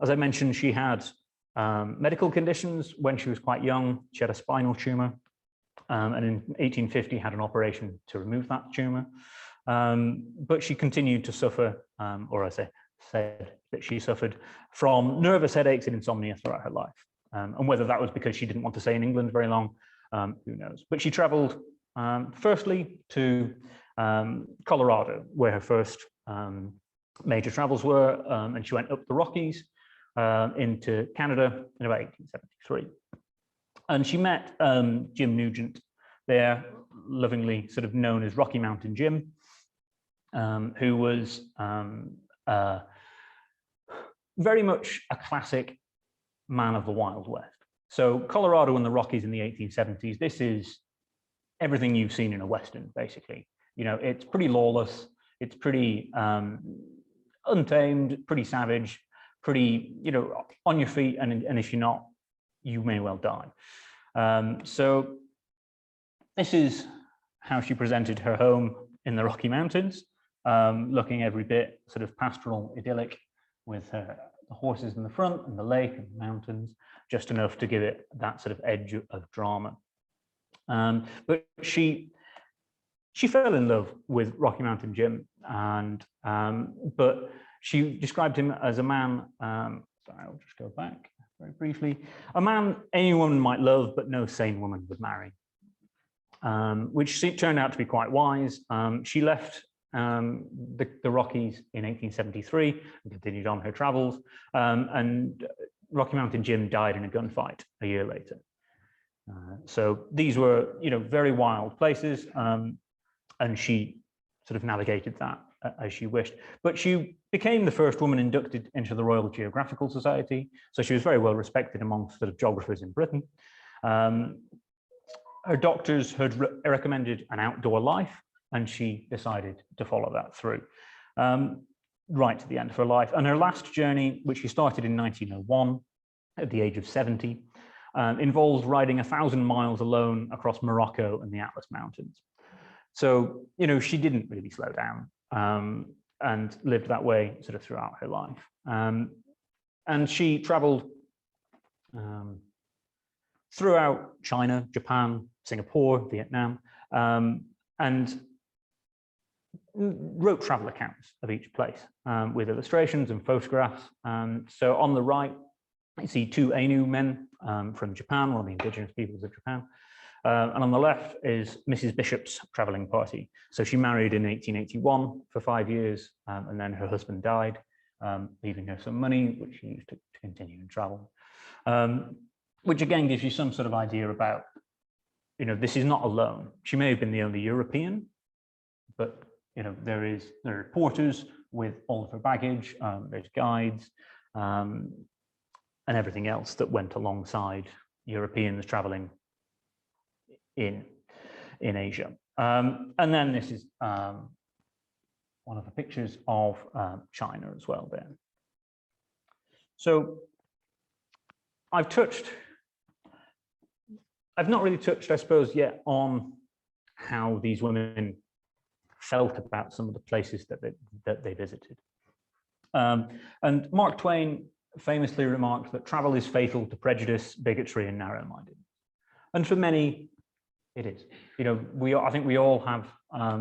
As I mentioned, she had medical conditions when she was quite young. She had a spinal tumor, and in 1850 had an operation to remove that tumor. But she continued to suffer, or I said that she suffered from nervous headaches and insomnia throughout her life. And whether that was because she didn't want to stay in England very long, who knows. But she traveled firstly to Colorado, where her first major travels were, and she went up the Rockies into Canada in about 1873. And she met Jim Nugent there, lovingly sort of known as Rocky Mountain Jim, who was very much a classic man of the Wild West. So Colorado and the Rockies in the 1870s, this is everything you've seen in a Western, basically. You know, it's pretty lawless, it's pretty untamed, pretty savage, pretty, you know, on your feet, and if you're not, you may well die. So this is how she presented her home in the Rocky Mountains, looking every bit sort of pastoral, idyllic, with the horses in the front and the lake and the mountains, just enough to give it that sort of edge of drama. But she fell in love with Rocky Mountain Jim, and but she described him as a man, sorry, I'll just go back very briefly, a man any woman might love, but no sane woman would marry, which turned out to be quite wise. She left the Rockies in 1873 and continued on her travels, and Rocky Mountain Jim died in a gunfight a year later. So these were, you know, very wild places, and she sort of navigated that as she wished. But she became the first woman inducted into the Royal Geographical Society, so she was very well respected amongst sort of geographers in Britain. Her doctors had recommended an outdoor life, and she decided to follow that through right to the end of her life. And her last journey, which she started in 1901 at the age of 70, involved riding 1,000 miles alone across Morocco and the Atlas Mountains. So, you know, she didn't really slow down and lived that way sort of throughout her life. And she traveled throughout China, Japan, Singapore, Vietnam, and wrote travel accounts of each place with illustrations and photographs. So on the right, you see two Ainu men from Japan, one of the indigenous peoples of Japan. And on the left is Mrs. Bishop's traveling party. So she married in 1881 for 5 years, and then her husband died, leaving her some money, which she used to continue and travel. Which again gives you some sort of idea about, you know, this is not alone. She may have been the only European, but, you know, there are porters with all of her baggage, there's guides, and everything else that went alongside Europeans traveling in Asia. And then this is one of the pictures of China as well there. So I've not really touched, I suppose, yet on how these women felt about some of the places that they visited. And Mark Twain famously remarked that travel is fatal to prejudice, bigotry, and narrow-mindedness. And for many, it is. You know, I think we all have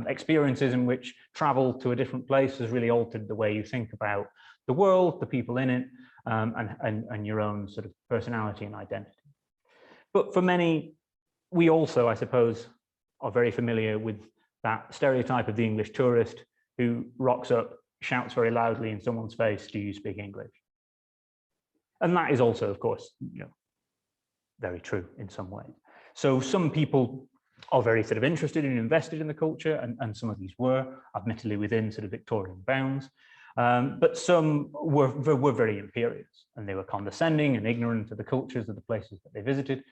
experiences in which travel to a different place has really altered the way you think about the world, the people in it, and your own sort of personality and identity. But for many, we also, I suppose, are very familiar with that stereotype of the English tourist who rocks up, shouts very loudly in someone's face, "Do you speak English?" And that is also, of course, you know, very true in some ways. So some people are very sort of interested and invested in the culture, and some of these were, admittedly, within sort of Victorian bounds. But some were very imperious, and they were condescending and ignorant of the cultures of the places that they visited,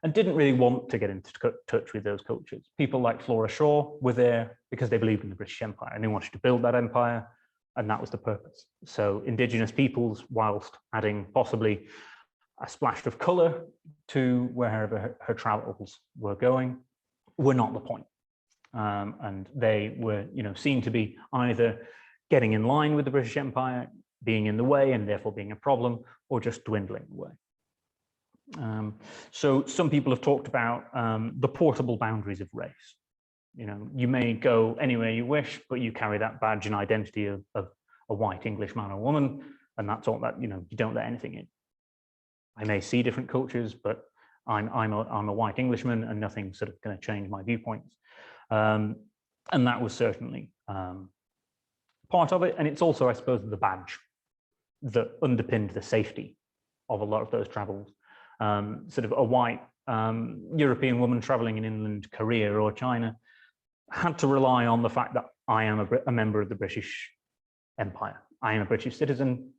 and didn't really want to get into touch with those cultures. People like Flora Shaw were there because they believed in the British Empire, and they wanted to build that empire, and that was the purpose. So indigenous peoples, whilst adding possibly a splash of colour to wherever her travels were going, were not the point. and they were, seen to be either getting in line with the British Empire, being in the way and therefore being a problem, or just dwindling away. So some people have talked about the portable boundaries of race. You may go anywhere you wish, but you carry that badge and identity of a white English man or woman, and that's all that, you don't let anything in. I may see different cultures, but I'm a white Englishman, and nothing's sort of going to change my viewpoints. And that was certainly part of it. And it's also, I suppose, the badge that underpinned the safety of a lot of those travels. Sort of a white European woman traveling in inland Korea or China had to rely on the fact that I am a member of the British Empire. I am a British citizen,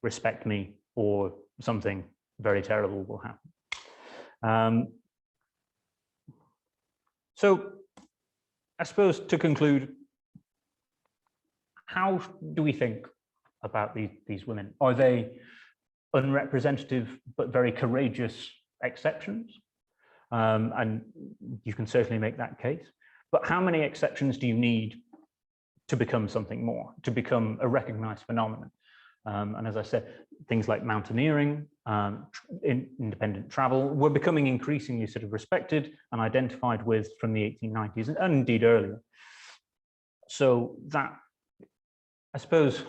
respect me, or something very terrible will happen. So I suppose to conclude, how do we think about these women? Are they unrepresentative but very courageous exceptions? And you can certainly make that case. But how many exceptions do you need to become something more, to become a recognized phenomenon? And as I said, things like mountaineering, independent travel were becoming increasingly sort of respected and identified with from the 1890s and indeed earlier. So that, I suppose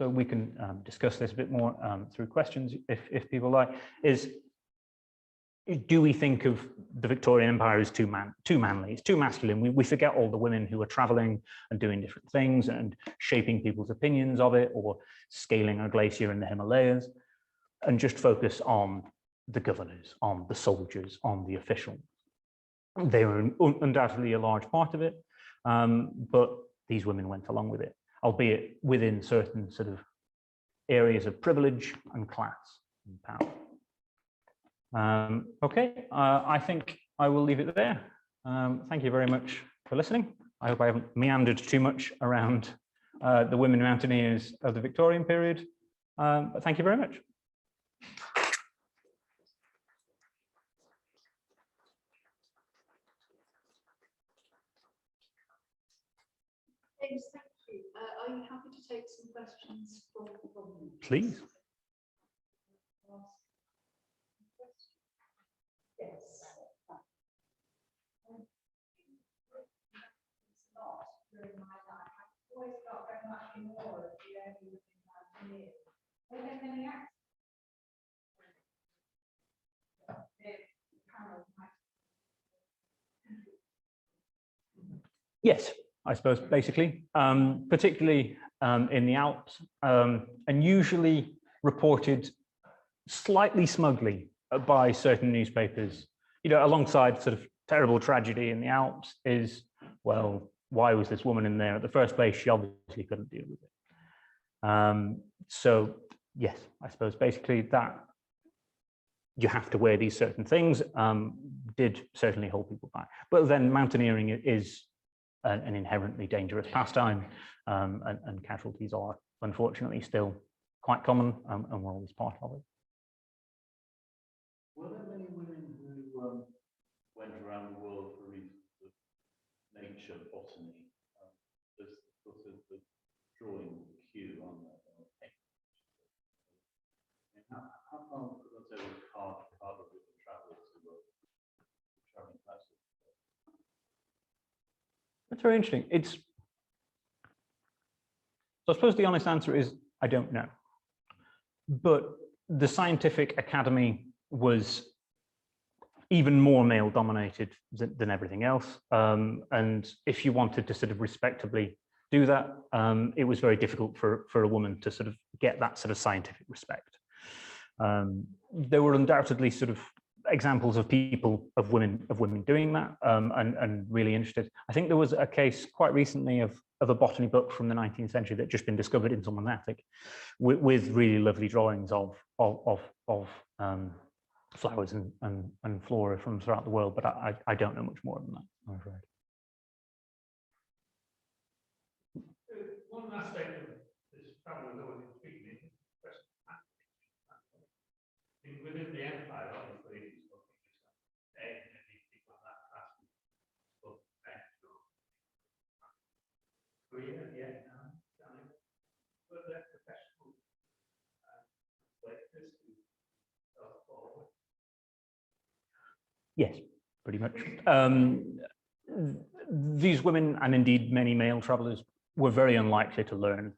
we can discuss this a bit more through questions if people like, is do we think of the Victorian Empire as too manly? It's too masculine. We forget all the women who are traveling and doing different things and shaping people's opinions of it, or scaling a glacier in the Himalayas, and just focus on the governors, on the soldiers, on the officials. They were undoubtedly a large part of it, but these women went along with it, albeit within certain sort of areas of privilege and class and power. Okay, I think I will leave it there. Thank you very much for listening. I hope I haven't meandered too much around the women mountaineers of the Victorian period, but thank you very much. James, thank you. Are you happy to take some questions from you? Please. Yes. During my life, I've always got very much more of the early living years. Were there many actors? Yes, I suppose basically, particularly in the Alps, and usually reported slightly smugly by certain newspapers, alongside sort of terrible tragedy in the Alps is, well, why was this woman in there at the first place? She obviously couldn't deal with it. So yes, I suppose basically that you have to wear these certain things did certainly hold people back. But then mountaineering is an inherently dangerous pastime, and casualties are unfortunately still quite common, and we're always part of it. Were there many women who went around the world for reasons of nature, botany? There's sort of the drawing queue on that. How far could I say was hard of the travelers who were traveling places? That's very interesting. So I suppose the honest answer is I don't know. But the scientific academy was even more male dominated than everything else. And if you wanted to sort of respectably do that, it was very difficult for a woman to sort of get that sort of scientific respect. There were undoubtedly sort of examples of women doing that, and really interested. I think there was a case quite recently of a botany book from the 19th century that just been discovered in someone's attic, with really lovely drawings of flowers and flora from throughout the world, but I don't know much more than that, I'm afraid. One aspect of this travel is always intriguing me. Within the empire, obviously, it's egg and anything like that. But Yes, pretty much. These women, and indeed many male travelers, were very unlikely to learn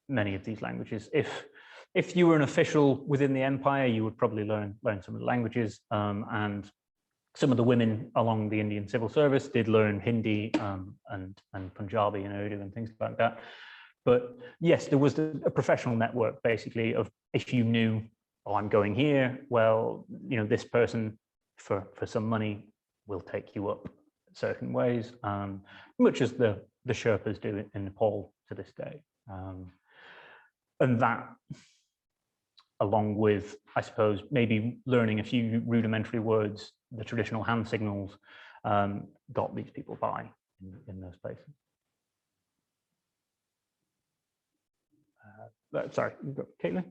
many of these languages. If you were an official within the empire, you would probably learn some of the languages, and some of the women along the Indian civil service did learn Hindi and Punjabi and Urdu and things like that. But yes, there was a professional network basically of, if you knew, oh, I'm going here, well, you know, this person for some money will take you up certain ways, much as the Sherpas do in Nepal to this day. And that, along with, I suppose, maybe learning a few rudimentary words, the traditional hand signals, got these people by in those places. Sorry, you've got Caitlin?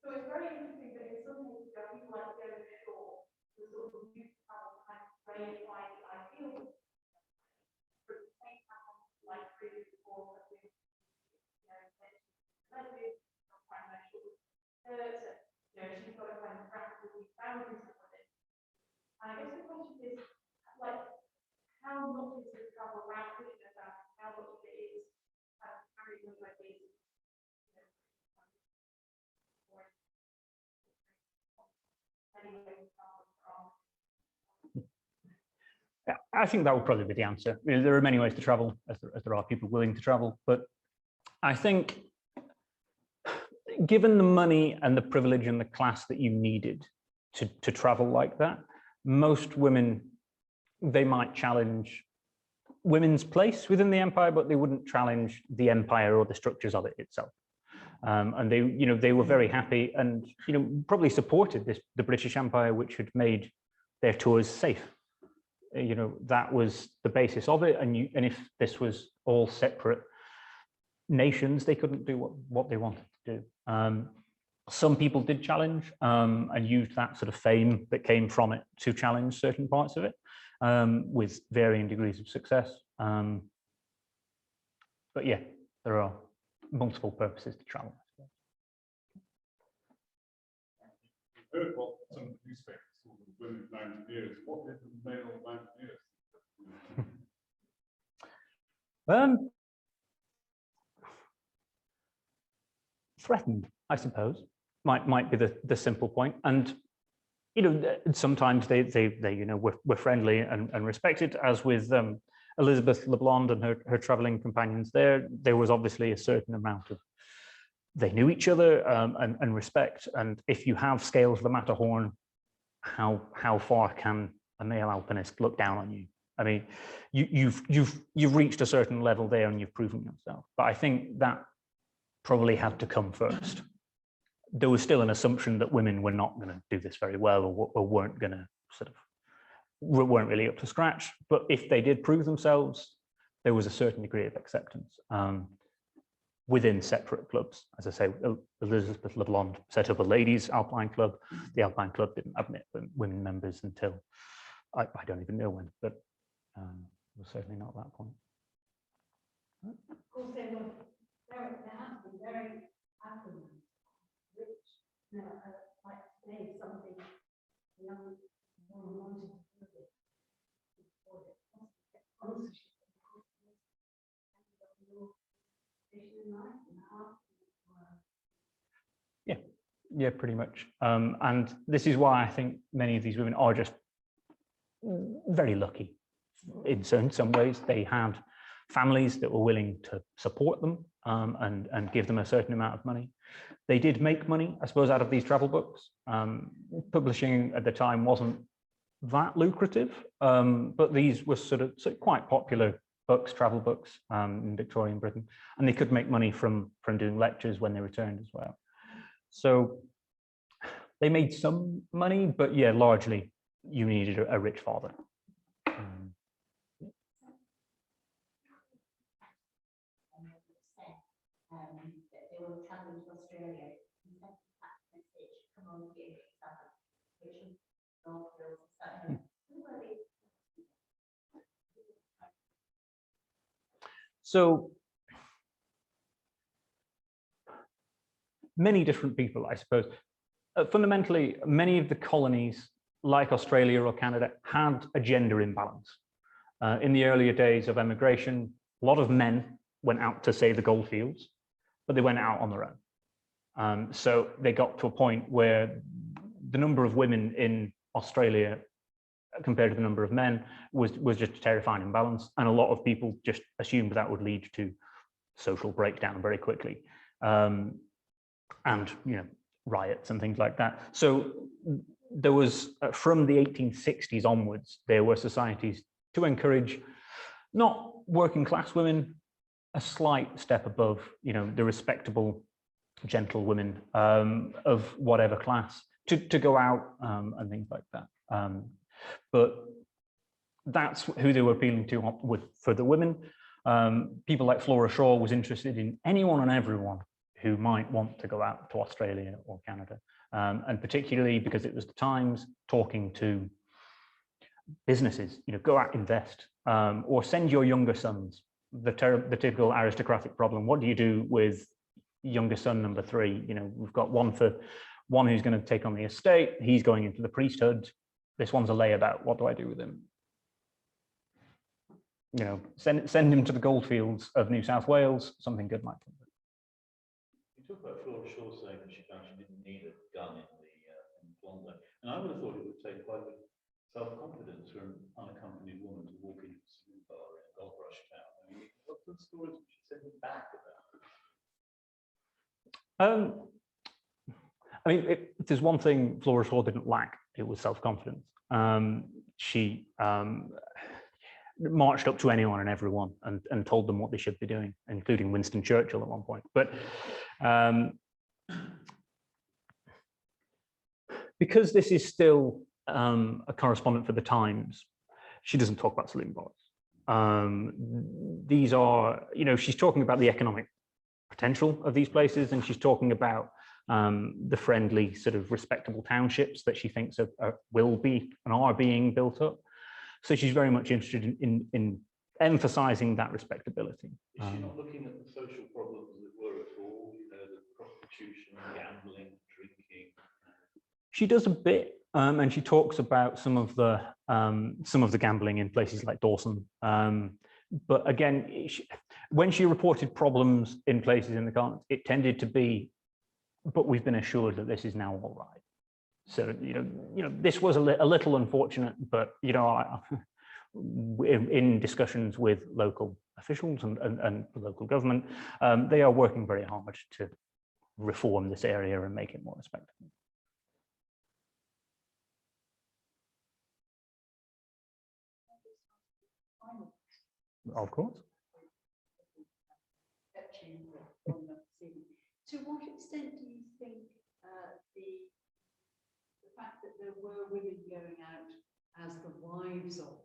So it's very interesting that in some cases there are people like going ashore to sort of use travel kind of way quite ideal. But at the same time, like previous before, you know, lesbians, not quite sure. You know, she's got to kind of grapple with these boundaries with it. And I guess the question is, like, how much is the travel around pushing us out? How much of it is kind of carrying those ideas? I think that would probably be the answer. I mean, there are many ways to travel, as there are people willing to travel. But I think, given the money and the privilege and the class that you needed to travel like that, most women, they might challenge women's place within the empire, but they wouldn't challenge the empire or the structures of it itself. And they, you know, they were very happy and, you know, probably supported the British Empire, which had made their tours safe. You know, that was the basis of it. And if this was all separate nations, they couldn't do what they wanted to do. Some people did challenge and used that sort of fame that came from it to challenge certain parts of it, with varying degrees of success. But yeah, there are multiple purposes to travel. I've heard what some of the newspapers call the women mountaineers. What did the male mountaineers think? Threatened, I suppose, might be the simple point. And you know, sometimes they you know, were friendly and respected, as with Elizabeth Le Blonde and her traveling companions. There was obviously a certain amount of, they knew each other and respect. And if you have scaled the Matterhorn, how far can a male alpinist look down on you? I mean, you've reached a certain level there and you've proven yourself. But I think that probably had to come first. There was still an assumption that women were not going to do this very well, or weren't going to weren't really up to scratch. But if they did prove themselves, there was a certain degree of acceptance within separate clubs. As I say, Elizabeth Le Blonde set up a ladies' alpine club. The alpine club didn't admit women members until, I don't even know when, but it was certainly not at that point. Of course, there has to be very affluent, rich, you know, like today, something young woman wanted to do it before it sponsorship. Yeah, pretty much. And this is why I think many of these women are just very lucky. In some ways, they had families that were willing to support them and give them a certain amount of money. They did make money, I suppose, out of these travel books. Publishing at the time wasn't that lucrative, but these were sort of quite popular books, travel books in Victorian Britain, and they could make money from doing lectures when they returned as well. So they made some money, but yeah, largely you needed a rich father. They were traveling to Australia and sent back a message, come on, give it something, which was gold fields and stuff. So many different people, I suppose. Fundamentally, many of the colonies, like Australia or Canada, had a gender imbalance. In the earlier days of emigration, a lot of men went out to, say, the goldfields, but they went out on their own. So they got to a point where the number of women in Australia compared to the number of men was just a terrifying imbalance. And a lot of people just assumed that would lead to social breakdown very quickly. And, riots and things like that. So there was, from the 1860s onwards, there were societies to encourage not working class women, a slight step above, the respectable, gentle women of whatever class to go out and things like that. But that's who they were appealing to for the women. People like Flora Shaw was interested in anyone and everyone who might want to go out to Australia or Canada. And particularly because it was the Times, talking to businesses, go out, invest, or send your younger sons. The typical aristocratic problem. What do you do with younger son number 3? We've got one who's going to take on the estate. He's going into the priesthood. This one's a layabout. What do I do with him? Send him to the goldfields of New South Wales. Something good might come. You talk about Flora Shaw saying that she found she didn't need a gun in Klondike, and I would have thought it would take quite a self-confidence for an unaccompanied woman to walk into a saloon bar in a gold rush town. I mean, what sort of stories would she send back about? If there's one thing Flora Shaw didn't lack, it was self-confidence. She marched up to anyone and everyone and told them what they should be doing, including Winston Churchill at one point. But because this is still a correspondent for the Times, she doesn't talk about saloon bars. These are, she's talking about the economic potential of these places, and she's talking about the friendly, sort of respectable townships that she thinks will be and are being built up. So she's very much interested in emphasizing that respectability. Is she not looking at the social problems that were at all? The prostitution, gambling, drinking. She does a bit, and she talks about some of the gambling in places like Dawson. But again, when she reported problems in places in the continent, it tended to be, but we've been assured that this is now all right. So this was a little unfortunate, but in discussions with local officials and local government, they are working very hard to reform this area and make it more respectable. Of course. To what extent do you think the fact that there were women going out as the wives of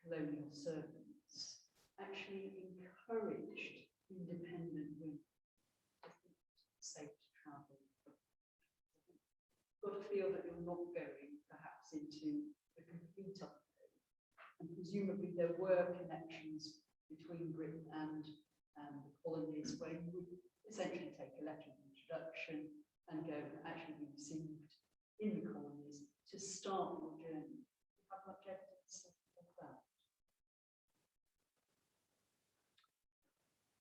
colonial servants actually encouraged independent women safe to travel? You've got to feel that you're not going perhaps into the complete unknown, and presumably there were connections between Britain and the colonies where you would essentially take a letter of introduction and go and actually be received in the colonies to start your journey. Have much evidence of that?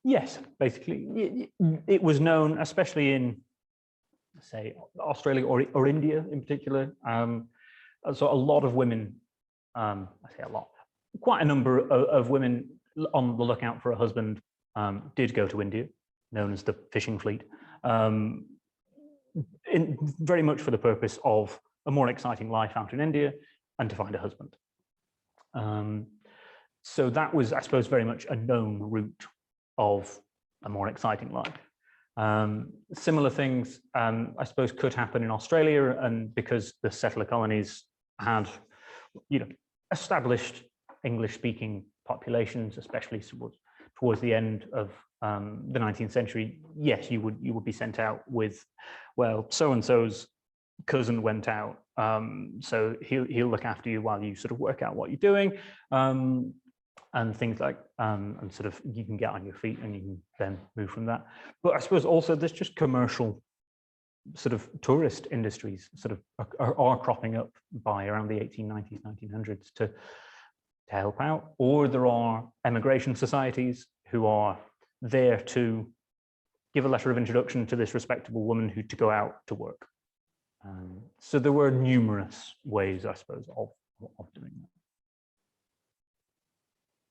Yes, basically, it was known, especially in, say, Australia or India in particular. So a lot of women, I say a lot, quite a number of women on the lookout for a husband did go to India, known as the fishing fleet, very much for the purpose of a more exciting life out in India and to find a husband. So that was, I suppose, very much a known route of a more exciting life. Similar things, I suppose, could happen in Australia, and because the settler colonies had, established English-speaking populations, especially towards the end of the 19th century, yes, you would be sent out with, well, so-and-so's cousin went out, so he'll look after you while you sort of work out what you're doing, and things like, and sort of you can get on your feet and you can then move from that. But I suppose also there's just commercial sort of tourist industries sort of are cropping up by around the 1890s, 1900s to help out, or there are emigration societies who are there to give a letter of introduction to this respectable woman who to go out to work. So there were numerous ways, I suppose, of doing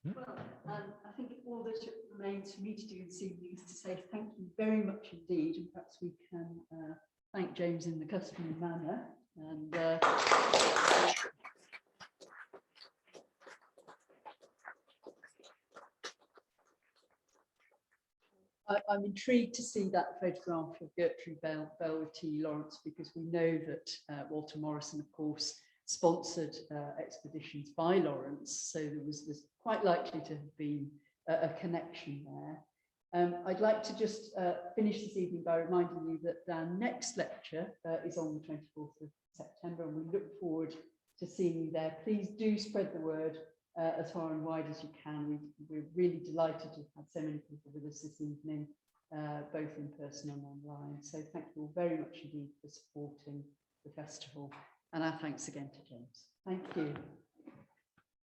that. Well, I think all that remains for me to do this evening is to say thank you very much indeed, and perhaps we can thank James in the customary manner. And I'm intrigued to see that photograph of Gertrude Bell with T. Lawrence, because we know that Walter Morrison, of course, sponsored expeditions by Lawrence, so there's quite likely to have been a connection there. I'd like to just finish this evening by reminding you that our next lecture is on the 24th of September, and we look forward to seeing you there. Please do spread the word as far and wide as you can. We're really delighted to have so many people with us this evening, both in person and online. So thank you all very much indeed for supporting the festival. And our thanks again to James. Thank you.